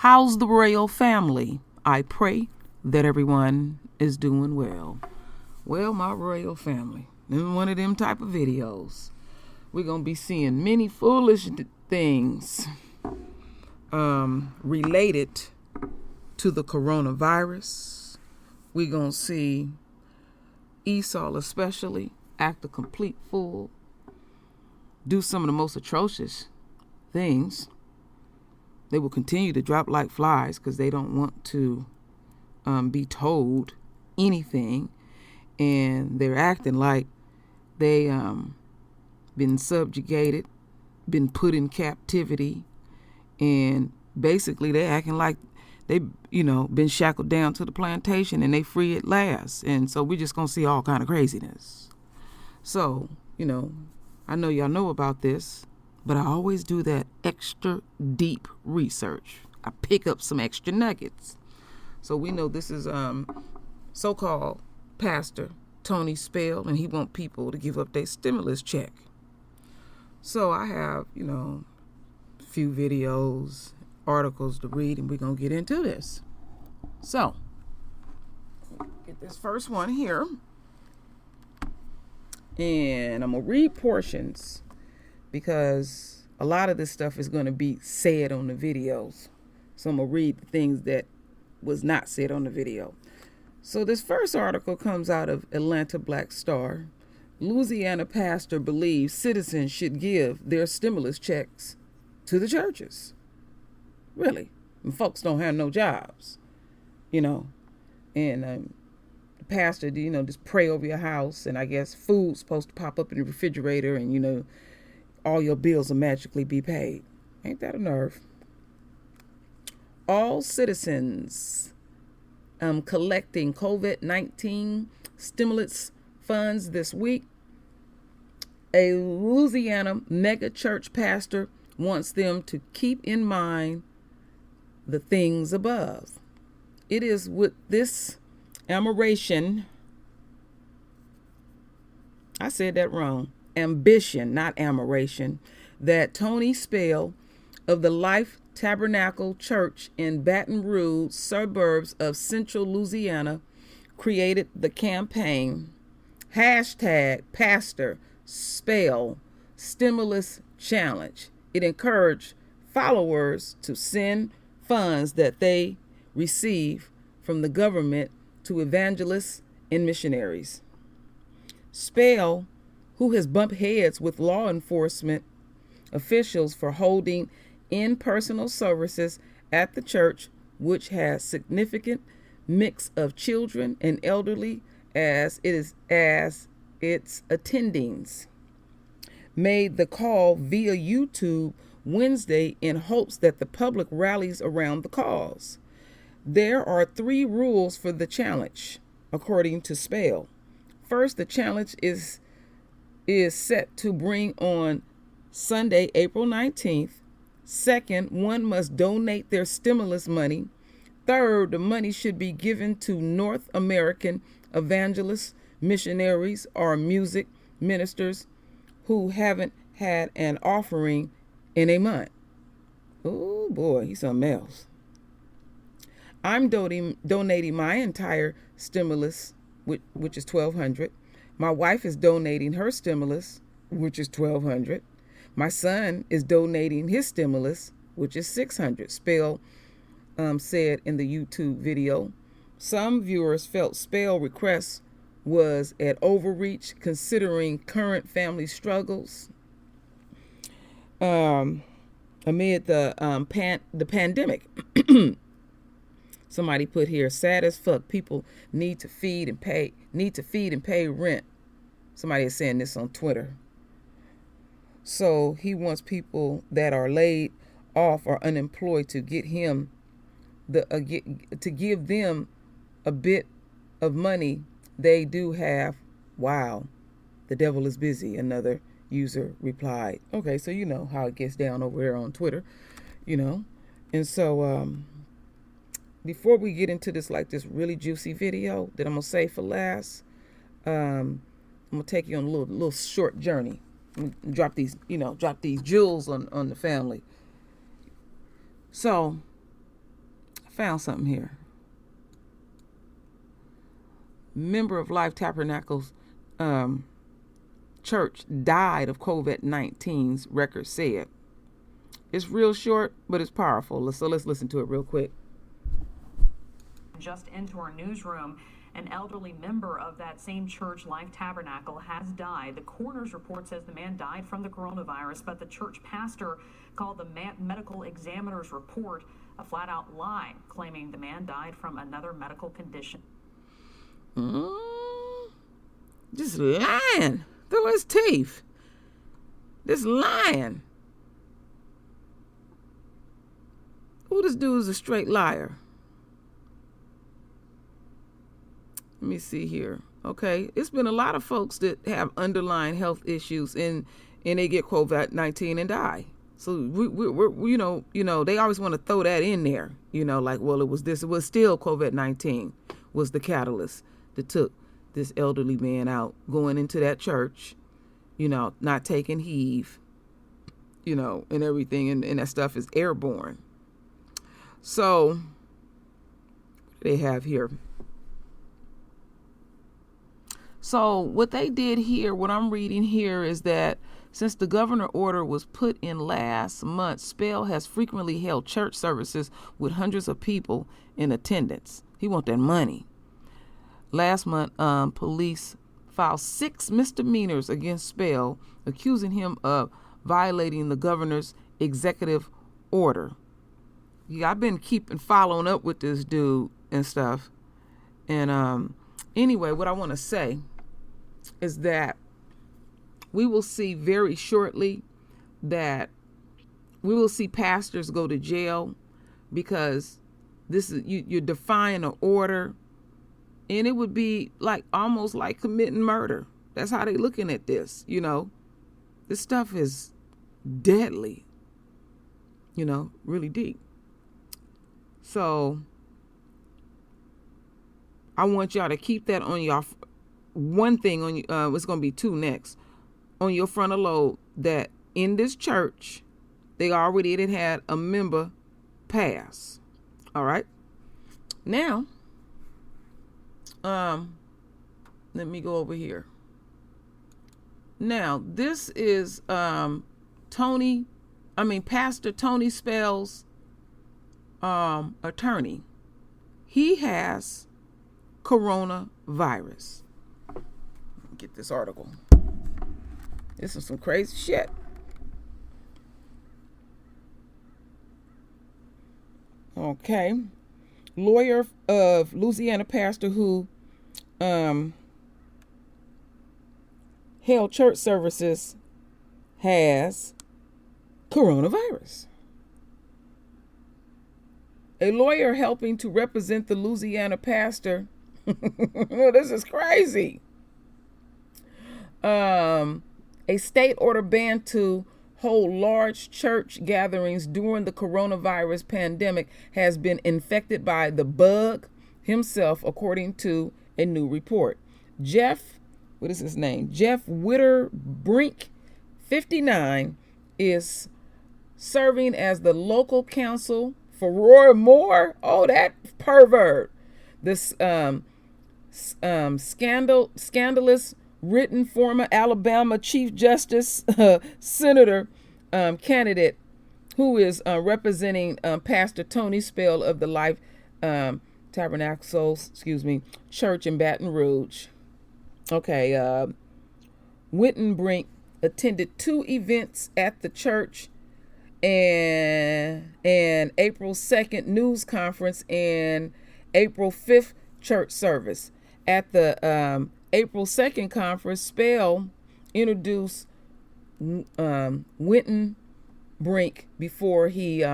How's the royal family? I pray that everyone is doing well. Well, my royal family, in one of them type of videos, we're going to be seeing many foolish things related to the coronavirus. We're going to see Esau especially act a complete fool, do some of the most atrocious things. They will continue to drop like flies because they don't want to be told anything, and they're acting like they been subjugated, been put in captivity, and basically they're acting like they been shackled down to the plantation and they free at last. And so we're just gonna see all kind of craziness. So I know y'all know about this, but I always do that extra deep research. I pick up some extra nuggets. So we know this is so-called Pastor Tony Spell, and he want people to give up their stimulus check. So I have, a few videos, articles to read, and we're going to get into this. So, get this first one here. And I'm going to read portions, because a lot of this stuff is going to be said on the videos. So I'm going to read the things that was not said on the video. So this first article comes out of Atlanta Black Star. Louisiana pastor believes citizens should give their stimulus checks to the churches. Really? And folks don't have no jobs, And the pastor, just pray over your house. And I guess food's supposed to pop up in the refrigerator, and, all your bills will magically be paid. Ain't that a nerve? All citizens collecting COVID-19 stimulus funds this week. A Louisiana mega church pastor wants them to keep in mind the things above. It is with this admiration, I said that wrong, ambition, not admiration, that Tony Spell of the Life Tabernacle Church in Baton Rouge, suburbs of central Louisiana, created the campaign #Pastor Spell Stimulus Challenge. It encouraged followers to send funds that they receive from the government to evangelists and missionaries. Spell, who has bumped heads with law enforcement officials for holding in-person services at the church, which has significant mix of children and elderly as its attendings, made the call via YouTube Wednesday in hopes that the public rallies around the cause. There are 3 rules for the challenge, according to Spell. First, the challenge is set to bring on Sunday, April 19th. Second, one must donate their stimulus money. Third, the money should be given to North American evangelists, missionaries, or music ministers who haven't had an offering in a month. Oh boy, he's something else. I'm donating my entire stimulus, which is $1,200. My wife is donating her stimulus, which is $1,200. My son is donating his stimulus, which is $600, Spell said in the YouTube video. Some viewers felt Spell request was at overreach considering current family struggles amid the pandemic. Somebody put here, sad as fuck, people need to feed and pay rent. Somebody is saying this on Twitter. So he wants people that are laid off or unemployed to get him to give them a bit of money they do have. Wow, the devil is busy, another user replied. Okay, so you know how it gets down over there on Twitter, And so before we get into this really juicy video that I'm gonna save for last, I'm gonna take you on a little short journey. Drop these, jewels on the family. So Found something here. Member of Life Tabernacles Church died of COVID-19's record said. It's real short, but it's powerful. So let's listen to it real quick. Just into our newsroom, an elderly member of that same church, Life Tabernacle, has died. The coroner's report says the man died from the coronavirus, but the church pastor called the medical examiner's report a flat-out lie, claiming the man died from another medical condition. Just lying through his teeth. Just lying. Who this dude is a straight liar. Let me see here. Okay, it's been a lot of folks that have underlying health issues and they get COVID-19 and die. So we you know they always want to throw that in there. Like, well, it was still COVID-19 was the catalyst that took this elderly man out, going into that church, not taking heave, and everything, and that stuff is airborne. So what do they have here? So what they did here, what I'm reading here, is that since the governor order was put in last month, Spell has frequently held church services with hundreds of people in attendance. He want that money. Last month, police filed 6 misdemeanors against Spell, accusing him of violating the governor's executive order. Yeah, I've been following up with this dude and stuff. And anyway, what I want to say is that we will see very shortly that we will see pastors go to jail because this is you're defying an order, and it would be like almost like committing murder. That's how they looking at this. This stuff is deadly. Really deep. So I want y'all to keep that on y'all. One thing on you, it's going to be 2 next. On your frontal lobe, that in this church, they already had a member pass. All right. Now, let me go over here. Now, this is Pastor Tony Spell's attorney. He has coronavirus. Get this article. This is some crazy shit. Okay. Lawyer of Louisiana pastor who held church services has coronavirus. A lawyer helping to represent the Louisiana pastor. This is crazy. A state order ban to hold large church gatherings during the coronavirus pandemic has been infected by the bug himself, according to a new report. Jeff Witterbrink, 59, is serving as the local counsel for Roy Moore. Oh, that pervert. This scandalous written former Alabama Chief Justice Senator candidate who is representing Pastor Tony Spell of the Life Tabernacle Church in Baton Rouge. Okay, Wittenbrink attended 2 events at the church and April 2nd news conference and April 5th church service. At the April 2nd conference, Spell introduced Wittenbrink before he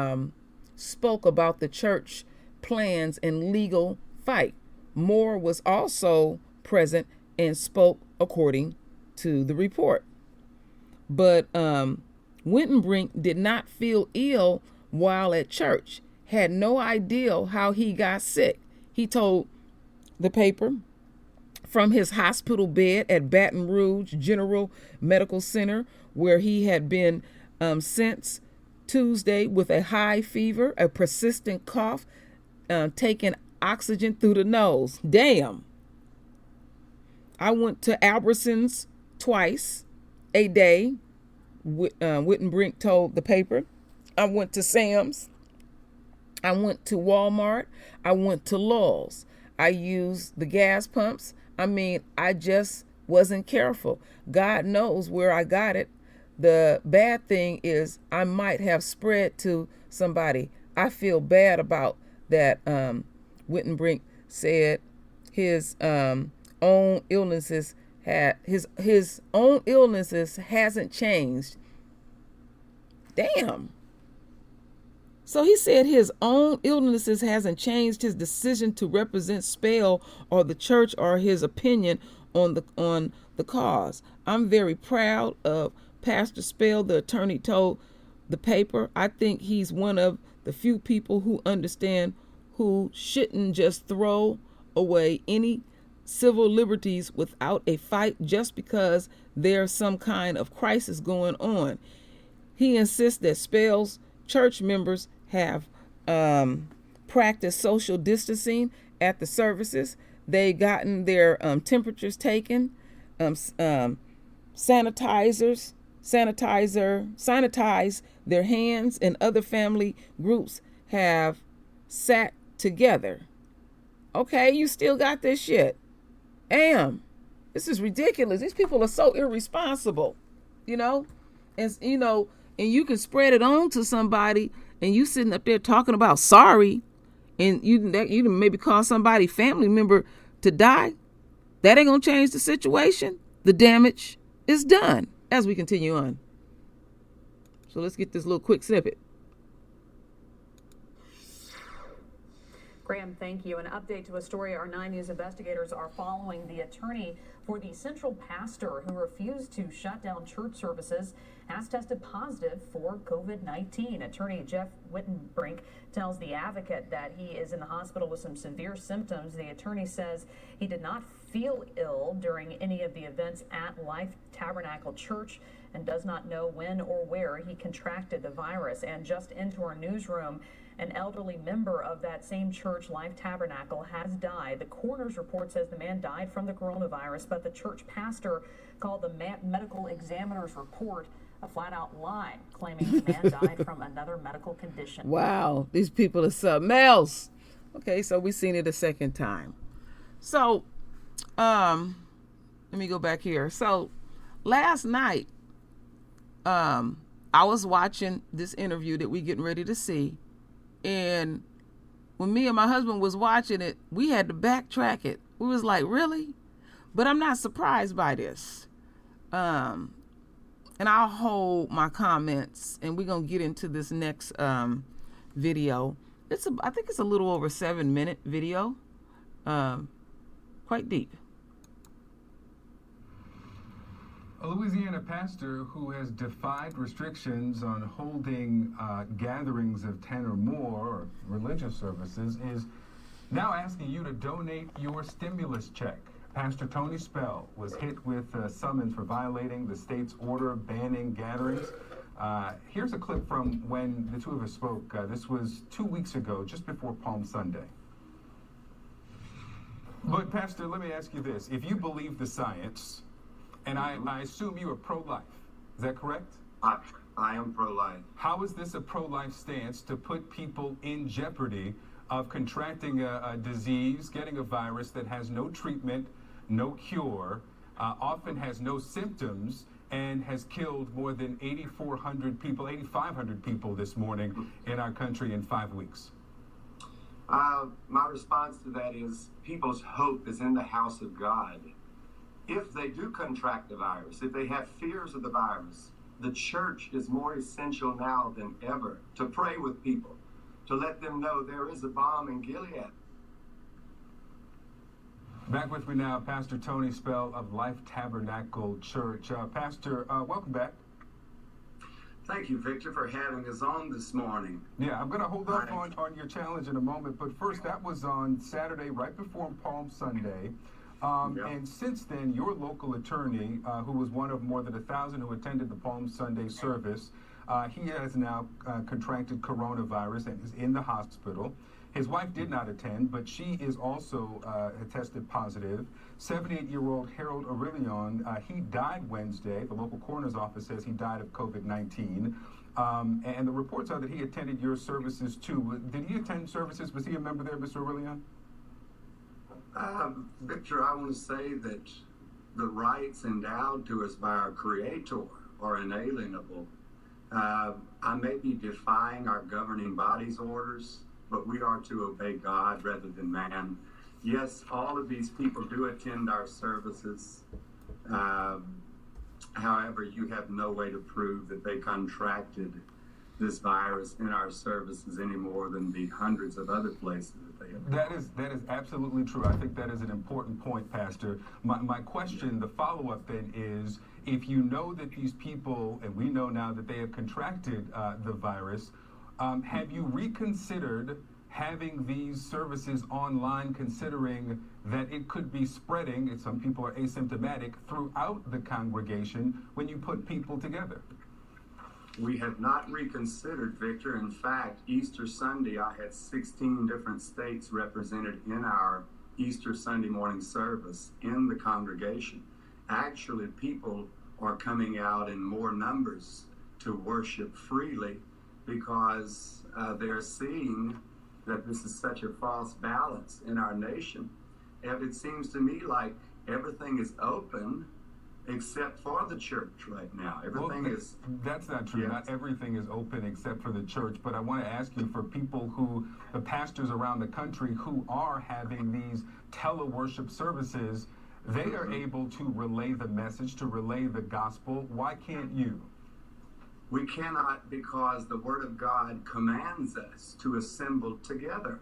spoke about the church plans and legal fight. Moore was also present and spoke according to the report. But Wittenbrink did not feel ill while at church, had no idea how he got sick. He told the paper from his hospital bed at Baton Rouge General Medical Center, where he had been since Tuesday with a high fever, a persistent cough, taking oxygen through the nose. Damn. I went to Albertsons twice a day. Wittenbrink told the paper. I went to Sam's. I went to Walmart. I went to Lowe's. I used the gas pumps. I mean, I just wasn't careful. God knows where I got it. The bad thing is I might have spread to somebody. I feel bad about that. Wittenbrink said his own illnesses his own illnesses hasn't changed. Damn. So he said his own illnesses hasn't changed his decision to represent Spell or the church or his opinion on the cause. I'm very proud of Pastor Spell, the attorney told the paper. I think he's one of the few people who understand who shouldn't just throw away any civil liberties without a fight just because there's some kind of crisis going on. He insists that Spell's church members have practiced social distancing at the services. They've gotten their temperatures taken, sanitize their hands, and other family groups have sat together. Okay, you still got this shit. Damn, this is ridiculous. These people are so irresponsible, and and you can spread it on to somebody, and you sitting up there talking about sorry, and you maybe cause somebody family member to die. That ain't gonna change the situation. The damage is done. As we continue on, so let's get this little quick snippet. Graham, thank you. An update to a story our 9 News investigators are following. The attorney for the central pastor who refused to shut down church services has tested positive for COVID-19. Attorney Jeff Wittenbrink tells The Advocate that he is in the hospital with some severe symptoms. The attorney says he did not feel ill during any of the events at Life Tabernacle Church and does not know when or where he contracted the virus. And just into our newsroom, an elderly member of that same church, Life Tabernacle, has died. The coroner's report says the man died from the coronavirus, but the church pastor called the medical examiner's report a flat-out lie, claiming the man died from another medical condition. Wow, these people are something else. Okay, so we've seen it a second time. So, let me go back here. So, last night, I was watching this interview that we're getting ready to see. And when me and my husband was watching it, we had to backtrack it. We was like, really? But I'm not surprised by this. And I'll hold my comments, and we're going to get into this next video. I think it's a little over 7-minute video. Quite deep. A Louisiana pastor who has defied restrictions on holding gatherings of 10 or more or religious services is now asking you to donate your stimulus check. Pastor Tony Spell was hit with a summons for violating the state's order banning gatherings. Here's a clip from when the two of us spoke. This was 2 weeks ago, just before Palm Sunday. But Pastor, let me ask you this. If you believe the science, and I assume you are pro-life. Is that correct? I am pro-life. How is this a pro-life stance to put people in jeopardy of contracting a disease, getting a virus that has no treatment, no cure, often has no symptoms, and has killed more than 8,400 people, 8,500 people this morning in our country in 5 weeks? My response to that is people's hope is in the house of God. If they do contract the virus, if they have fears of the virus, the church is more essential now than ever to pray with people, to let them know there is a balm in Gilead. Back with me now, Pastor Tony Spell of Life Tabernacle Church. Pastor, welcome back. Thank you, Victor, for having us on this morning. Yeah, I'm going to hold up on your challenge in a moment, but first, that was on Saturday, right before Palm Sunday. And since then, your local attorney, who was one of more than 1,000 who attended the Palm Sunday service, he has now contracted coronavirus and is in the hospital. His wife did not attend, but she is also tested positive. 78-year-old Harold Aurelion, he died Wednesday. The local coroner's office says he died of COVID-19. And the reports are that he attended your services too. Did he attend services? Was he a member there, Mr. Aurelion? Victor, I want to say that the rights endowed to us by our Creator are inalienable. I may be defying our governing body's orders, but we are to obey God rather than man. Yes, all of these people do attend our services. However, you have no way to prove that they contracted this virus in our services any more than the hundreds of other places that they have. That is absolutely true. I think that is an important point, Pastor. My question, the follow-up then is, if you know that these people, and we know now that they have contracted the virus, have you reconsidered having these services online, considering that it could be spreading, and some people are asymptomatic, throughout the congregation when you put people together? We have not reconsidered, Victor. In fact, Easter Sunday, I had 16 different states represented in our Easter Sunday morning service in the congregation. Actually, people are coming out in more numbers to worship freely because they're seeing that this is such a false balance in our nation. And it seems to me like everything is open except for the church right now. Everything is... That's not true. Yes. Not everything is open except for the church. But I want to ask you, for people who, the pastors around the country who are having these tele-worship services, they are able to relay the message, to relay the gospel. Why can't you? We cannot, because the Word of God commands us to assemble together.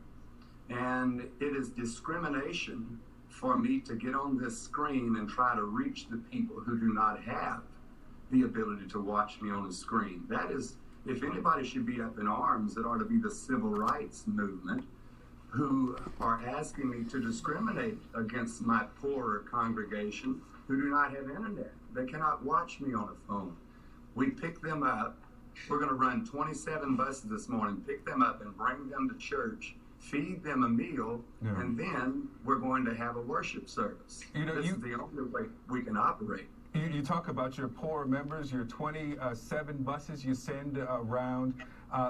And it is discrimination for me to get on this screen and try to reach the people who do not have the ability to watch me on the screen. That is, if anybody should be up in arms, it ought to be the civil rights movement, who are asking me to discriminate against my poorer congregation who do not have internet. They cannot watch me on a phone. We pick them up. We're going to run 27 buses this morning, pick them up and bring them to church, feed them a meal, and then we're going to have a worship service. This is the only way we can operate. You talk about your poor members, your 27 buses you send around.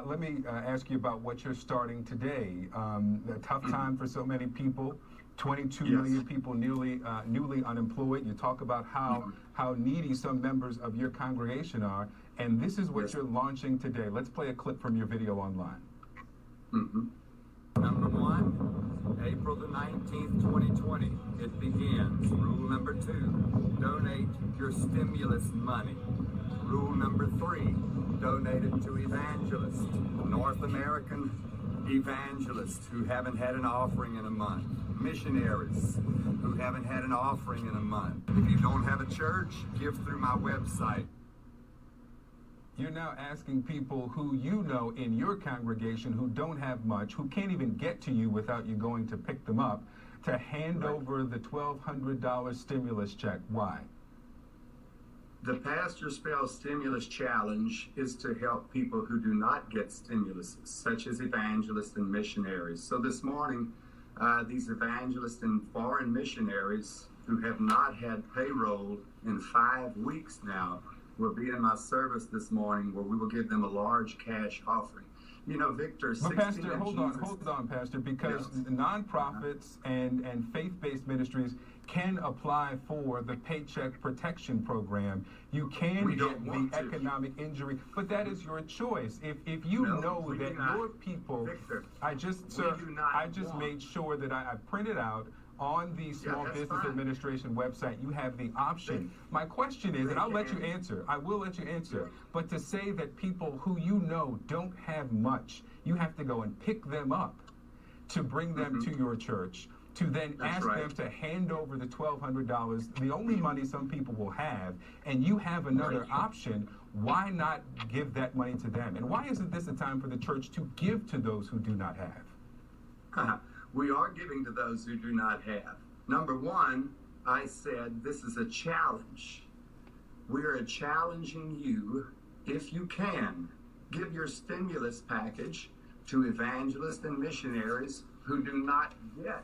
Let me ask you about what you're starting today. A tough time for so many people. 22 million people newly unemployed. You talk about how needy some members of your congregation are, and this is what you're launching today. Let's play a clip from your video online. Number one, April the 19th, 2020, it begins. Rule number two, donate your stimulus money. Rule number three, donate it to evangelists, North American evangelists who haven't had an offering in a month, missionaries who haven't had an offering in a month. If you don't have a church, give through my website. You're now asking people who you know in your congregation who don't have much, who can't even get to you without you going to pick them up, to hand over the $1,200 stimulus check. Why? The Pastor Spell Stimulus Challenge is to help people who do not get stimulus, such as evangelists and missionaries. So this morning, these evangelists and foreign missionaries who have not had payroll in 5 weeks now will be in my service this morning, where we will give them a large cash offering. You know, Victor, but Pastor, hold on, Pastor, because nonprofits and faith-based ministries can apply for the Paycheck Protection Program. You can get the economic injury, but that is your choice. If you know that your people, Victor, I just made sure that I printed out on the Small Business Administration website, you have the option. My question is, and I'll let you answer, I will let you answer, but to say that people who you know don't have much, you have to go and pick them up to bring them to your church, to then ask them to hand over the $1,200, the only money some people will have, and you have another option. Why not give that money to them? And why isn't this a time for the church to give to those who do not have? We are giving to those who do not have. Number one, I said this is a challenge. We are challenging you, if you can, give your stimulus package to evangelists and missionaries who do not get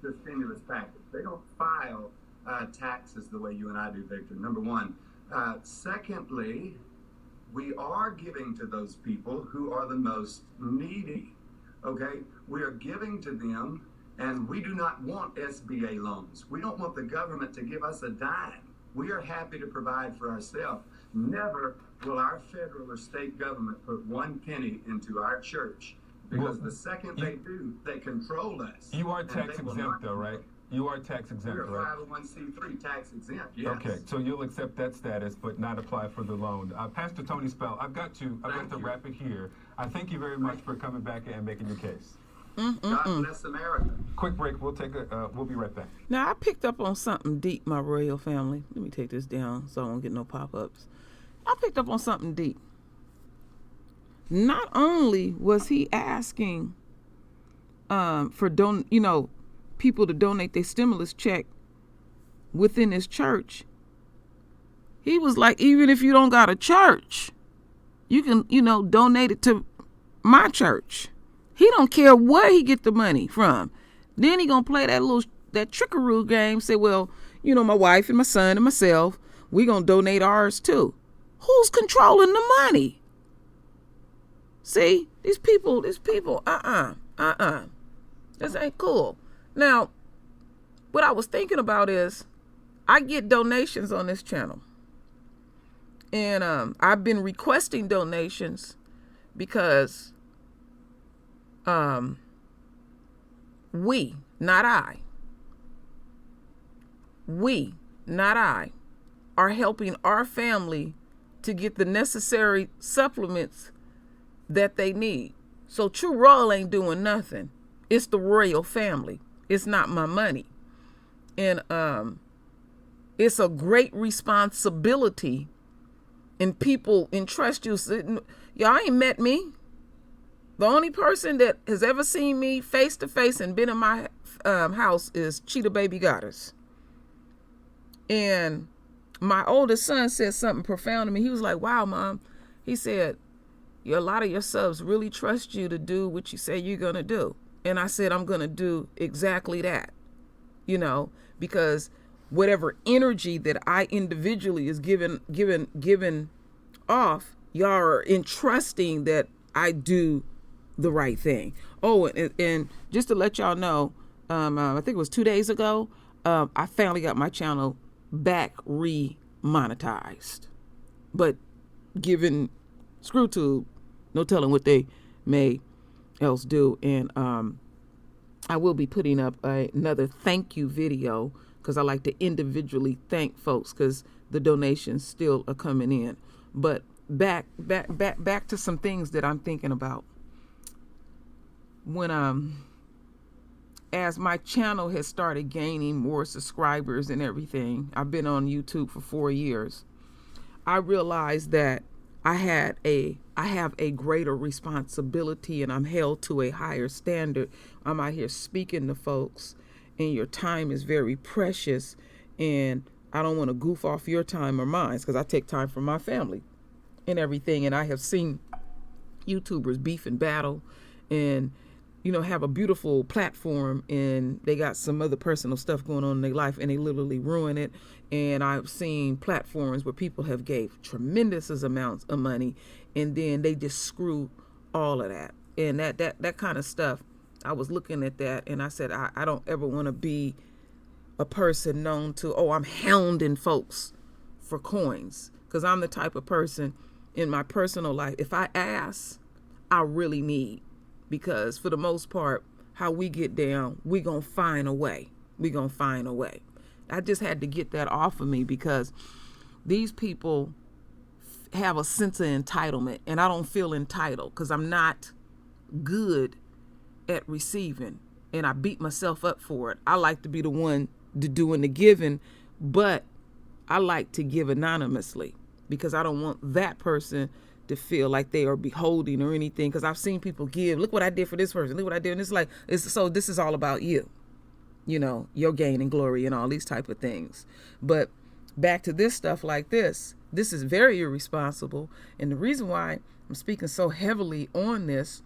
the stimulus package. They don't file taxes the way you and I do, Victor, number one. Secondly, we are giving to those people who are the most needy, okay? We are giving to them, and we do not want SBA loans. We don't want the government to give us a dime. We are happy to provide for ourselves. Never will our federal or state government put one penny into our church, because the second they do, they control us. You are tax exempt though, right? You are tax exempt, We're right? 501c3 tax exempt, yes. Okay, so you'll accept that status, but not apply for the loan. Pastor Tony Spell, I've got to wrap it here. I thank you very much for coming back and making your case. God bless America. Quick break. We'll be right back. Now, I picked up on something deep, my royal family. Let me take this down so I won't get no pop-ups. I picked up on something deep. Not only was he asking for people to donate their stimulus check within his church, he was like, even if you don't got a church, you can, donate it to my church. He don't care where he get the money from. Then he gonna play that trickaroo game, say, well, my wife and my son and myself, we gonna donate ours too. Who's controlling the money? See, these people, this ain't cool. Now, what I was thinking about is, I get donations on this channel. And I've been requesting donations because we, not I, are helping our family to get the necessary supplements that they need. So True Royal ain't doing nothing. It's the royal family. It's not my money. And it's a great responsibility, and people entrust you. Y'all ain't met me. The only person that has ever seen me face to face and been in my house is Cheetah Baby Goddess. And my oldest son said something profound to me. He was like, wow, Mom. He said, a lot of your subs really trust you to do what you say you're going to do. And I said, I'm going to do exactly that, because whatever energy that I individually is given off, y'all are entrusting that I do the right thing. Oh, and just to let y'all know, I think it was 2 days ago, I finally got my channel back re-monetized. But given ScrewTube, no telling what they may else do. And I will be putting up another thank you video, because I like to individually thank folks, because the donations still are coming in. But back to some things that I'm thinking about. When as my channel has started gaining more subscribers and everything, I've been on YouTube for 4 years, I realized that I have a greater responsibility, and I'm held to a higher standard. I'm out here speaking to folks, and your time is very precious, and I don't want to goof off your time or mine, because I take time from my family and everything. And I have seen YouTubers beef and battle and have a beautiful platform, and they got some other personal stuff going on in their life, and they literally ruin it. And I've seen platforms where people have gave tremendous amounts of money, and then they just screw all of that. And that kind of stuff, I was looking at that, and I said, I don't ever want to be a person known to, I'm hounding folks for coins, because I'm the type of person in my personal life, if I ask, I really need. Because for the most part, how we get down, we gonna find a way. I just had to get that off of me, because these people have a sense of entitlement, and I don't feel entitled, because I'm not good at receiving, and I beat myself up for it. I like to be the one doing the giving, but I like to give anonymously, because I don't want that person to feel like they are beholding or anything. Because I've seen people give, look what I did for this person, look what I did, and so this is all about you, your gain and glory and all these type of things. But back to this stuff like this is very irresponsible. And the reason why I'm speaking so heavily on this,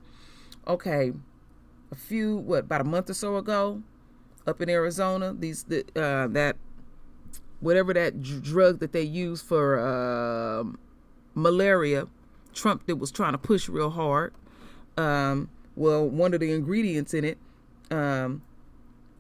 Okay, about a month or so ago, up in Arizona, that whatever that drug that they use for malaria, Trump was trying to push real hard. Well, one of the ingredients in it,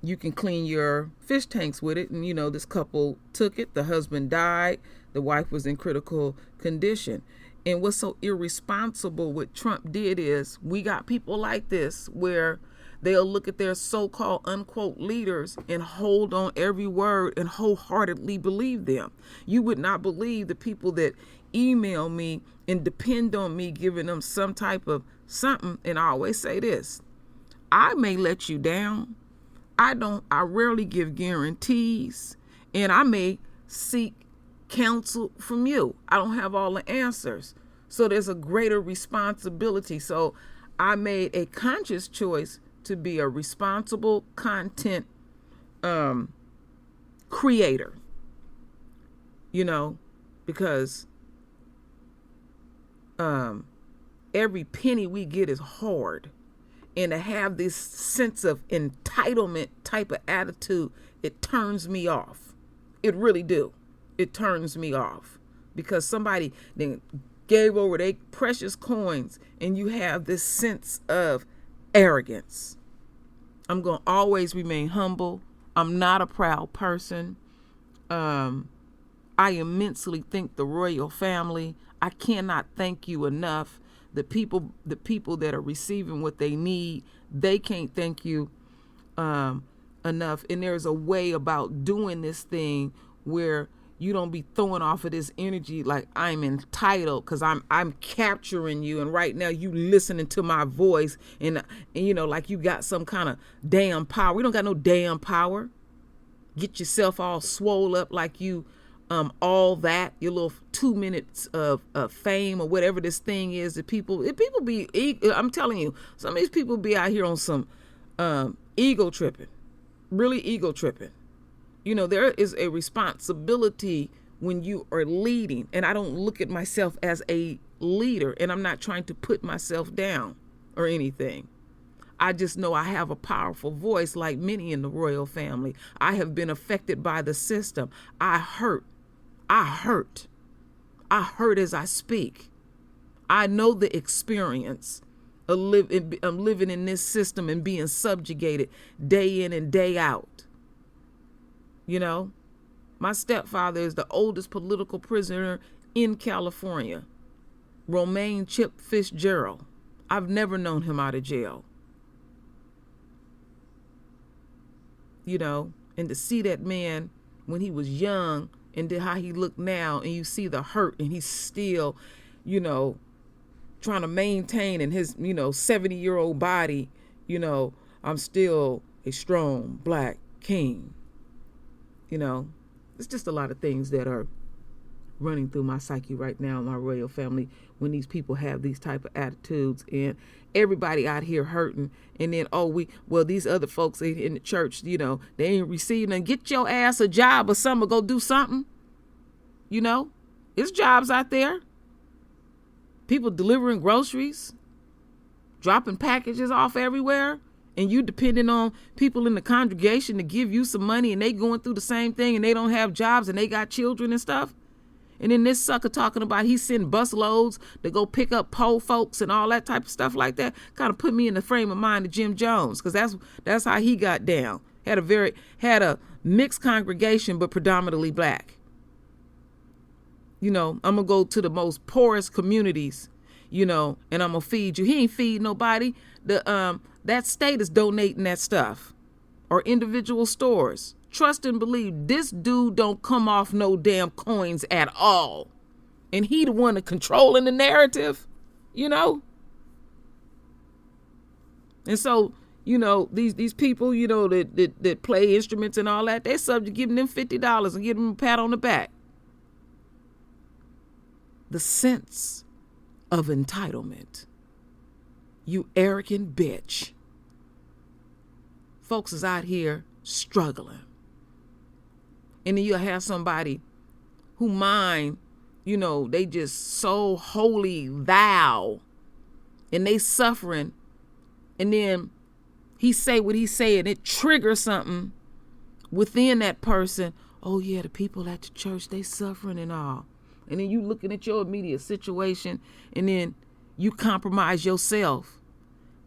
you can clean your fish tanks with it. And, this couple took it. The husband died. The wife was in critical condition. And what's so irresponsible what Trump did is we got people like this where they'll look at their so-called unquote leaders and hold on every word and wholeheartedly believe them. You would not believe the people that email me and depend on me giving them some type of something. And I always say this, I may let you down. I rarely give guarantees, and I may seek counsel from you. I don't have all the answers. So there's a greater responsibility. So I made a conscious choice to be a responsible content creator, because every penny we get is hard. And to have this sense of entitlement type of attitude, it turns me off. It really do. It turns me off because somebody then gave over their precious coins and you have this sense of arrogance. I'm going to always remain humble. I'm not a proud person. I immensely thank the royal family. I cannot thank you enough. The people that are receiving what they need, they can't thank you enough. And there's a way about doing this thing where you don't be throwing off of this energy like I'm entitled because I'm capturing you, and right now you listening to my voice and like you got some kind of damn power. We don't got no damn power. Get yourself all swole up like you all that, your little 2 minutes of fame or whatever this thing is that people be, I'm telling you, some of these people be out here on some ego tripping, really ego tripping. There is a responsibility when you are leading, and I don't look at myself as a leader, and I'm not trying to put myself down or anything. I just know I have a powerful voice like many in the royal family. I have been affected by the system. I hurt as I speak. I know the experience of living in this system and being subjugated day in and day out. My stepfather is the oldest political prisoner in California, Romaine Chip Fitzgerald. I've never known him out of jail. And to see that man when he was young and then how he looked now, and you see the hurt, and he's still, trying to maintain in his, 70-year-old body, I'm still a strong black king. It's just a lot of things that are running through my psyche right now, my royal family, when these people have these type of attitudes and everybody out here hurting. And then, these other folks in the church, they ain't receiving and get your ass a job or something, or go do something. There's jobs out there. People delivering groceries, dropping packages off everywhere. And you depending on people in the congregation to give you some money, and they going through the same thing, and they don't have jobs, and they got children and stuff. And then this sucker talking about he send bus loads to go pick up poor folks and all that type of stuff like that. Kind of put me in the frame of mind of Jim Jones, because that's how he got down. Had a mixed congregation, but predominantly black. I'm gonna go to the most poorest communities, and I'm gonna feed you. He ain't feed nobody. That state is donating that stuff, or individual stores. Trust and believe this dude don't come off no damn coins at all. And he the one controlling the narrative, And so, these people, that play instruments and all that, they're subject to giving them $50 and giving them a pat on the back. The sense of entitlement. You arrogant bitch. Folks is out here struggling. And then you'll have somebody who mind, they just so holy thou. And they suffering and then he say what he say, and it triggers something within that person. Oh yeah, the people at the church, they suffering and all. And then you looking at your immediate situation, and then you compromise yourself,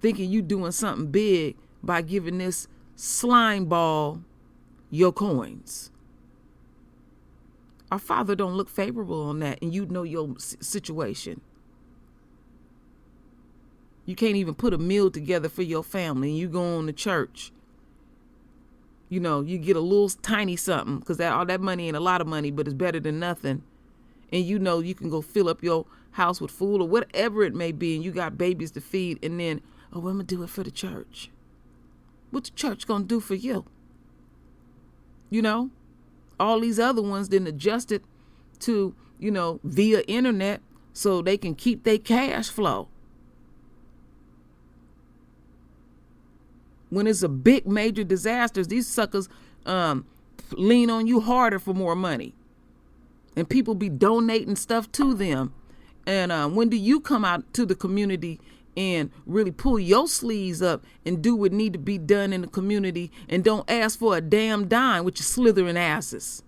thinking you doing something big by giving this slime ball your coins. Our Father don't look favorable on that, and you know your situation. You can't even put a meal together for your family, and you go on to church. You know, you get a little tiny something, because all that money ain't a lot of money, but it's better than nothing. And you know you can go fill up your house with food or whatever it may be, and you got babies to feed, and then, oh, I'm going to do it for the church. What the church going to do for you? You know, all these other ones didn't adjust it to, you know, via internet so they can keep their cash flow. When it's a big major disasters, these suckers lean on you harder for more money. And people be donating stuff to them. And when do you come out to the community and really pull your sleeves up and do what need to be done in the community and don't ask for a damn dime with your slithering asses?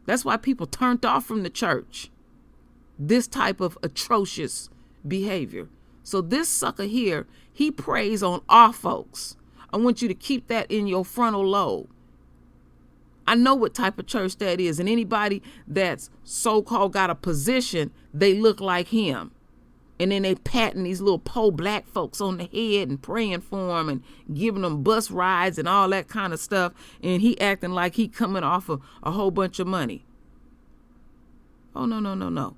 That's why people turned off from the church. This type of atrocious behavior. So this sucker here, he preys on our folks. I want you to keep that in your frontal lobe. I know what type of church that is. And anybody that's so-called got a position, they look like him. And then they patting these little poor black folks on the head and praying for them and giving them bus rides and all that kind of stuff. And he acting like he coming off of a whole bunch of money. Oh, no.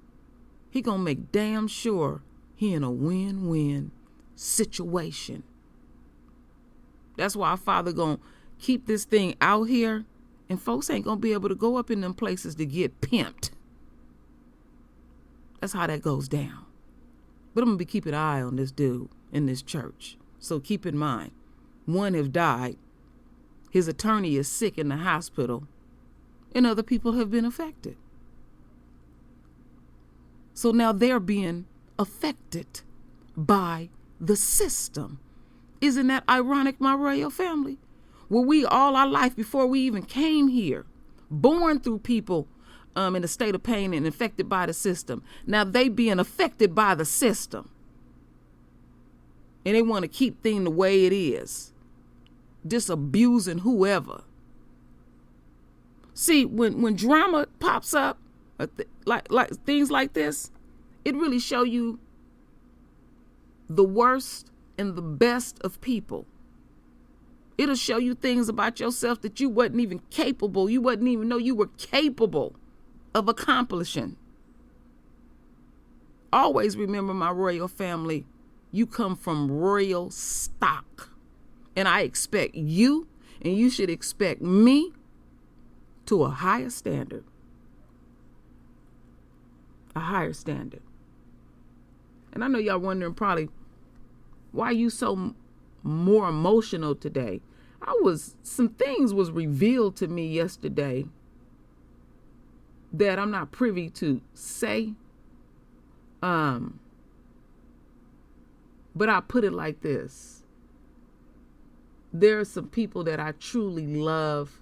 He gonna make damn sure he in a win-win situation. That's why our Father gonna keep this thing out here, and folks ain't gonna be able to go up in them places to get pimped. That's how that goes down. But I'm gonna be keeping an eye on this dude in this church. So keep in mind, one have died, his attorney is sick in the hospital, and other people have been affected. So now they're being affected by the system. Isn't that ironic, my royal family? Were we all our life before we even came here, born through people in a state of pain and affected by the system. Now they being affected by the system. And they want to keep things the way it is. Disabusing whoever. See, when drama pops up, like things like this, it really show you the worst and the best of people. It'll show you things about yourself that you wasn't even capable. You wouldn't even know you were capable of accomplishing. Always remember, my royal family, you come from royal stock. And I expect you, and you should expect me, to a higher standard. A higher standard. And I know y'all wondering probably, why are you so more emotional today? Some things was revealed to me yesterday that I'm not privy to say. But I put it like this. There are some people that I truly love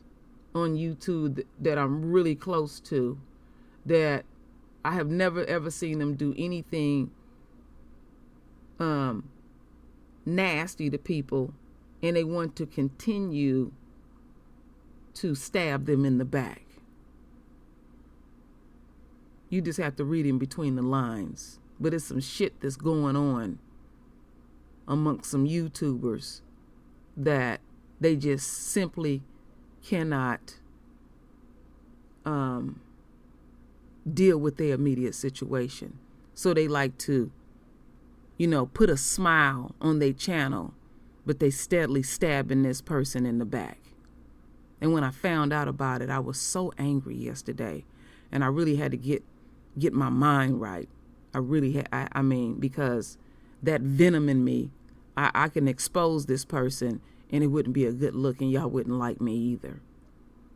on YouTube that I'm really close to, that I have never ever seen them do anything nasty to people, and they want to continue to stab them in the back. You just have to read in between the lines. But it's some shit that's going on amongst some YouTubers that they just simply cannot deal with their immediate situation. So they like to, put a smile on their channel, but they steadily stabbing this person in the back. And when I found out about it, I was so angry yesterday, and I really had to get my mind right. I really had, I mean, because that venom in me, I can expose this person and it wouldn't be a good look, and y'all wouldn't like me either.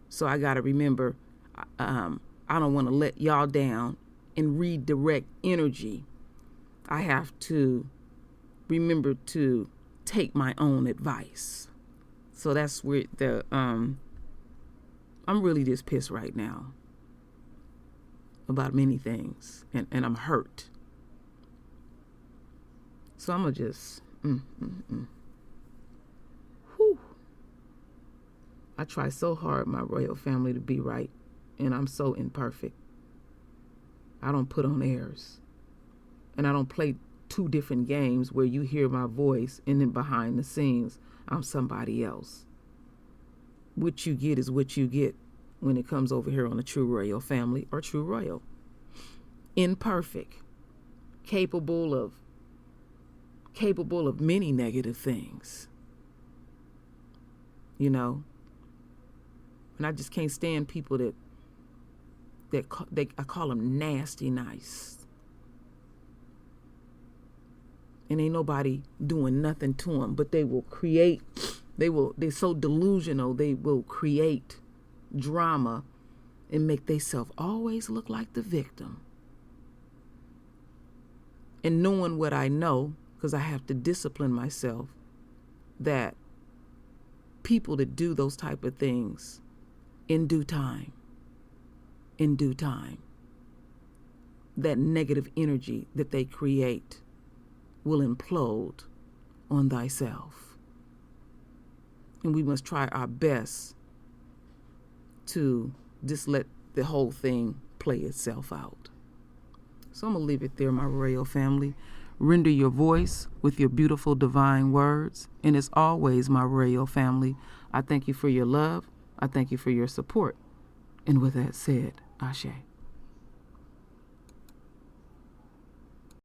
So I got to remember, I don't want to let y'all down and redirect energy. I have to remember to take my own advice. So that's where I'm really just pissed right now about many things, and I'm hurt. So I'm gonna just Whew. I try so hard, my royal family, to be right, and I'm so imperfect. I don't put on airs, and I don't play two different games where you hear my voice and then behind the scenes I'm somebody else. What you get is what you get when it comes over here on the True Royal family or True Royal. Imperfect, capable of many negative things, you know. And I just can't stand people that I call them nasty nice. And ain't nobody doing nothing to them, but they're so delusional, they will create drama and make themselves always look like the victim. And knowing what I know, because I have to discipline myself, that people that do those type of things in due time, that negative energy that they create will implode on thyself. And we must try our best to just let the whole thing play itself out. So I'm going to leave it there, my royal family. Render your voice with your beautiful divine words. And as always, my royal family, I thank you for your love. I thank you for your support. And with that said, Ashe.